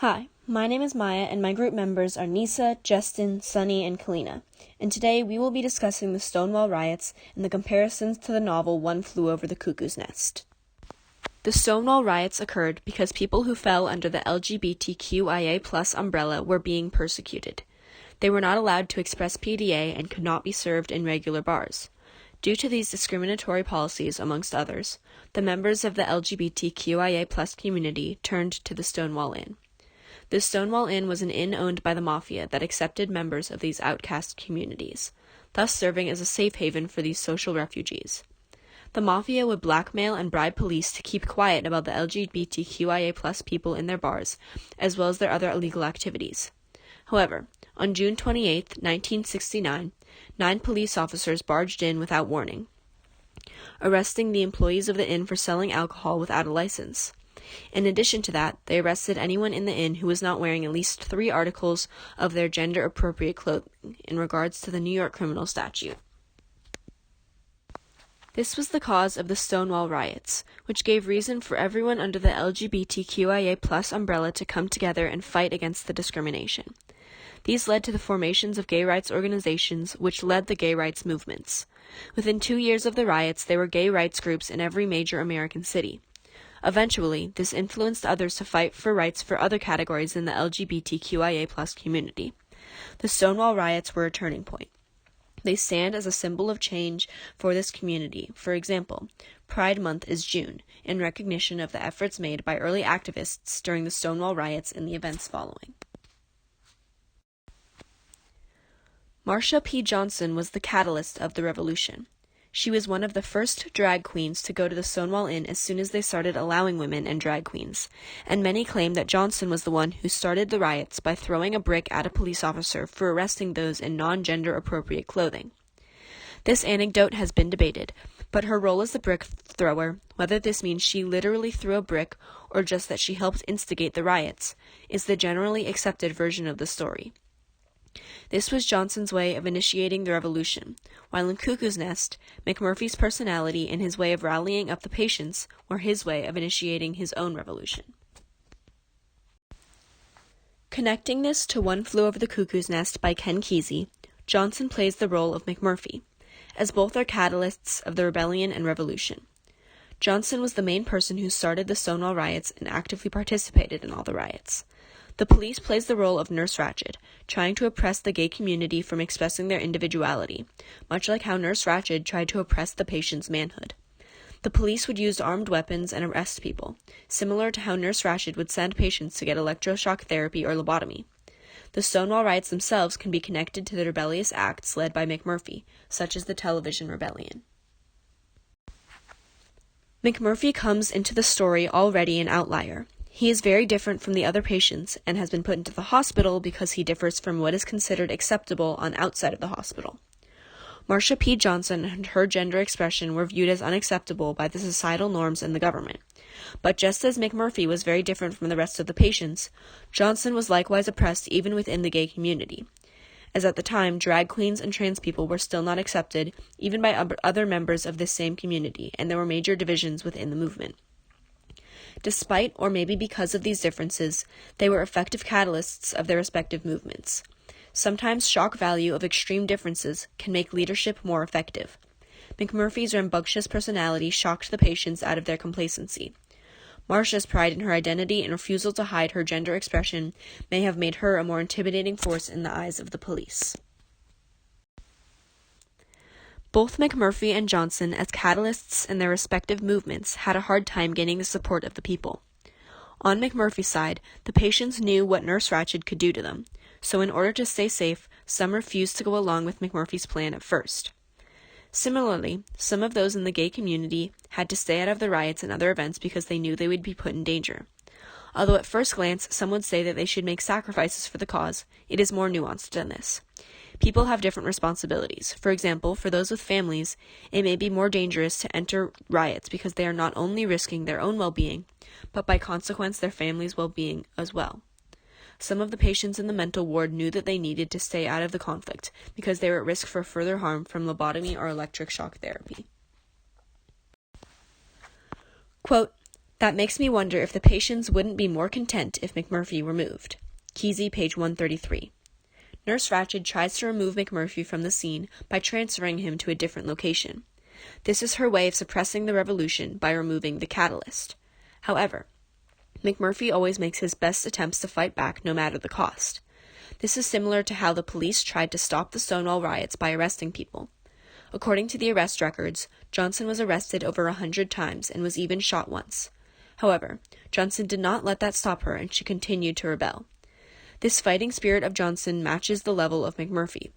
Hi, my name is Maya, and my group members are Nisa, Justin, Sunny, and Kalina. And today we will be discussing the Stonewall riots and the comparisons to the novel One Flew Over the Cuckoo's Nest. The Stonewall riots occurred because people who fell under the LGBTQIA+ umbrella were being persecuted. They were not allowed to express PDA and could not be served in regular bars. Due to these discriminatory policies, amongst others, the members of the LGBTQIA+ community turned to the Stonewall Inn. The Stonewall Inn was an inn owned by the Mafia that accepted members of these outcast communities, thus serving as a safe haven for these social refugees. The Mafia would blackmail and bribe police to keep quiet about the LGBTQIA+ people in their bars, as well as their other illegal activities. However, on June 28, 1969, 9 police officers barged in without warning, arresting the employees of the inn for selling alcohol without a license. In addition to that, they arrested anyone in the inn who was not wearing at least 3 articles of their gender-appropriate clothing in regards to the New York criminal statute. This was the cause of the Stonewall riots, which gave reason for everyone under the LGBTQIA+ umbrella to come together and fight against the discrimination. These led to the formations of gay rights organizations, which led the gay rights movements. Within 2 years of the riots, there were gay rights groups in every major American city. Eventually, this influenced others to fight for rights for other categories in the LGBTQIA+ community. The Stonewall riots were a turning point. They stand as a symbol of change for this community. For example, Pride Month is June, in recognition of the efforts made by early activists during the Stonewall riots and the events following. Marsha Johnson was the catalyst of the revolution. She was one of the first drag queens to go to the Stonewall Inn as soon as they started allowing women and drag queens, and many claim that Johnson was the one who started the riots by throwing a brick at a police officer for arresting those in non-gender appropriate clothing. This anecdote has been debated, but her role as the brick thrower, whether this means she literally threw a brick or just that she helped instigate the riots, is the generally accepted version of the story. This was Johnson's way of initiating the revolution, while in Cuckoo's Nest, McMurphy's personality and his way of rallying up the patients were his way of initiating his own revolution. Connecting this to One Flew Over the Cuckoo's Nest by Ken Kesey, Johnson plays the role of McMurphy, as both are catalysts of the rebellion and revolution. Johnson was the main person who started the Stonewall riots and actively participated in all the riots. The police plays the role of Nurse Ratched, trying to oppress the gay community from expressing their individuality, much like how Nurse Ratched tried to oppress the patient's manhood. The police would use armed weapons and arrest people, similar to how Nurse Ratched would send patients to get electroshock therapy or lobotomy. The Stonewall riots themselves can be connected to the rebellious acts led by McMurphy, such as the Television Rebellion. McMurphy comes into the story already an outlier. He is very different from the other patients and has been put into the hospital because he differs from what is considered acceptable on outside of the hospital. Marsha Johnson and her gender expression were viewed as unacceptable by the societal norms and the government. But just as McMurphy was very different from the rest of the patients, Johnson was likewise oppressed even within the gay community, as at the time drag queens and trans people were still not accepted even by other members of this same community, and there were major divisions within the movement. Despite, or maybe because of these differences, they were effective catalysts of their respective movements. Sometimes shock value of extreme differences can make leadership more effective. McMurphy's rambunctious personality shocked the patients out of their complacency. Marsha's pride in her identity and refusal to hide her gender expression may have made her a more intimidating force in the eyes of the police. Both McMurphy and Johnson, as catalysts in their respective movements, had a hard time gaining the support of the people. On McMurphy's side, the patients knew what Nurse Ratched could do to them, so in order to stay safe, some refused to go along with McMurphy's plan at first. Similarly, some of those in the gay community had to stay out of the riots and other events because they knew they would be put in danger. Although at first glance some would say that they should make sacrifices for the cause, it is more nuanced than this. People have different responsibilities. For example, for those with families, it may be more dangerous to enter riots because they are not only risking their own well-being, but by consequence their family's well-being as well. Some of the patients in the mental ward knew that they needed to stay out of the conflict because they were at risk for further harm from lobotomy or electric shock therapy. Quote, That makes me wonder if the patients wouldn't be more content if McMurphy were moved. Kesey, page 133. Nurse Ratched tries to remove McMurphy from the scene by transferring him to a different location. This is her way of suppressing the revolution by removing the catalyst. However, McMurphy always makes his best attempts to fight back no matter the cost. This is similar to how the police tried to stop the Stonewall riots by arresting people. According to the arrest records, Johnson was arrested over 100 times and was even shot once. However, Johnson did not let that stop her and she continued to rebel. This fighting spirit of Johnson matches the level of McMurphy.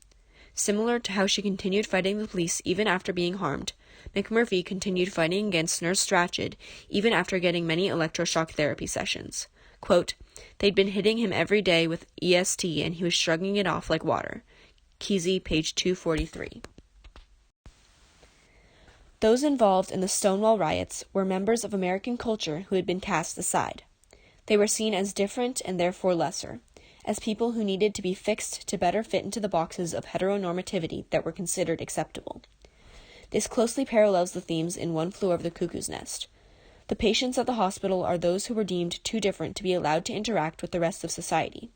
Similar to how she continued fighting the police even after being harmed, McMurphy continued fighting against Nurse Ratched even after getting many electroshock therapy sessions. Quote, "They'd been hitting him every day with EST and he was shrugging it off like water." Kesey, page 243. Those involved in the Stonewall riots were members of American culture who had been cast aside. They were seen as different and therefore lesser, as people who needed to be fixed to better fit into the boxes of heteronormativity that were considered acceptable. This closely parallels the themes in One Flew Over the Cuckoo's Nest. The patients at the hospital are those who were deemed too different to be allowed to interact with the rest of society,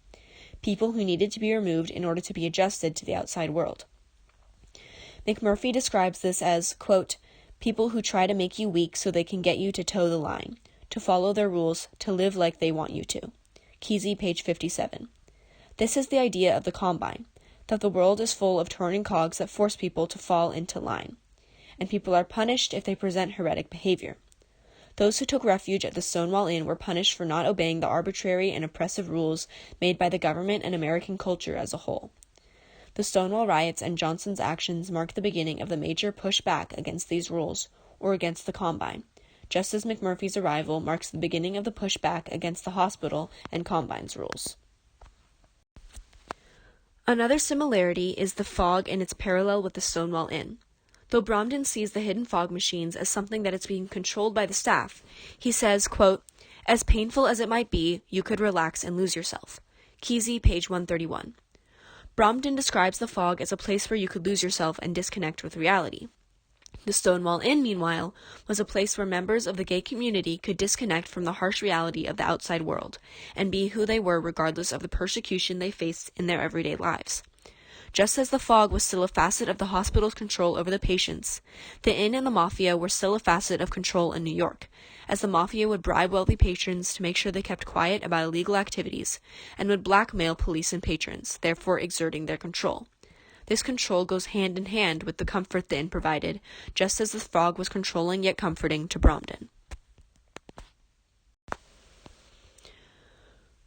people who needed to be removed in order to be adjusted to the outside world. McMurphy describes this as, quote, "people who try to make you weak so they can get you to toe the line, to follow their rules, to live like they want you to." Kesey, page 57. This is the idea of the Combine, that the world is full of turning cogs that force people to fall into line, and people are punished if they present heretic behavior. Those who took refuge at the Stonewall Inn were punished for not obeying the arbitrary and oppressive rules made by the government and American culture as a whole. The Stonewall riots and Johnson's actions mark the beginning of the major pushback against these rules, or against the Combine, just as McMurphy's arrival marks the beginning of the pushback against the hospital and Combine's rules. Another similarity is the fog and its parallel with the Stonewall Inn. Though Bromden sees the hidden fog machines as something that is being controlled by the staff, he says, quote, "As painful as it might be, you could relax and lose yourself." Kesey, page 131. Bromden describes the fog as a place where you could lose yourself and disconnect with reality. The Stonewall Inn, meanwhile, was a place where members of the gay community could disconnect from the harsh reality of the outside world and be who they were regardless of the persecution they faced in their everyday lives. Just as the fog was still a facet of the hospital's control over the patients, the inn and the mafia were still a facet of control in New York, as the mafia would bribe wealthy patrons to make sure they kept quiet about illegal activities, and would blackmail police and patrons, therefore exerting their control. This control goes hand in hand with the comfort the inn provided, just as the fog was controlling yet comforting to Bromden.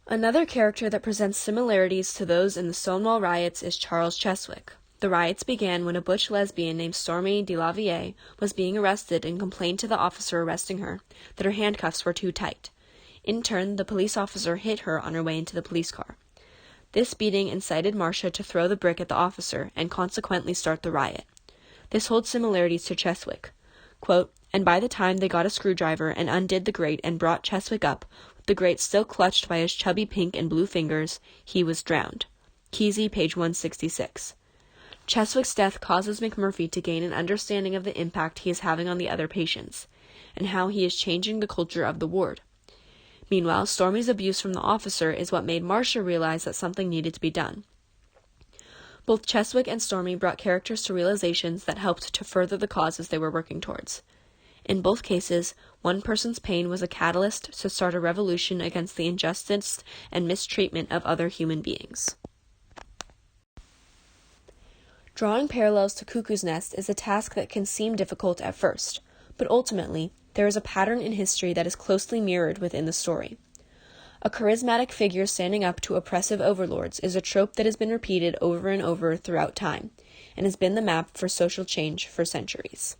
Another character that presents similarities to those in the Stonewall riots is Charles Cheswick. The riots began when a butch lesbian named Stormy DeLavier was being arrested and complained to the officer arresting her that her handcuffs were too tight. In turn, the police officer hit her on her way into the police car. This beating incited Marsha to throw the brick at the officer and consequently start the riot. This holds similarities to Cheswick. Quote, "And by the time they got a screwdriver and undid the grate and brought Cheswick up, with the grate still clutched by his chubby pink and blue fingers, he was drowned." Kesey, page 166. Cheswick's death causes McMurphy to gain an understanding of the impact he is having on the other patients, and how he is changing the culture of the ward. Meanwhile, Stormy's abuse from the officer is what made Marsha realize that something needed to be done. Both Cheswick and Stormy brought characters to realizations that helped to further the causes they were working towards. In both cases, one person's pain was a catalyst to start a revolution against the injustice and mistreatment of other human beings. Drawing parallels to Cuckoo's Nest is a task that can seem difficult at first, but ultimately, there is a pattern in history that is closely mirrored within the story. A charismatic figure standing up to oppressive overlords is a trope that has been repeated over and over throughout time, and has been the map for social change for centuries.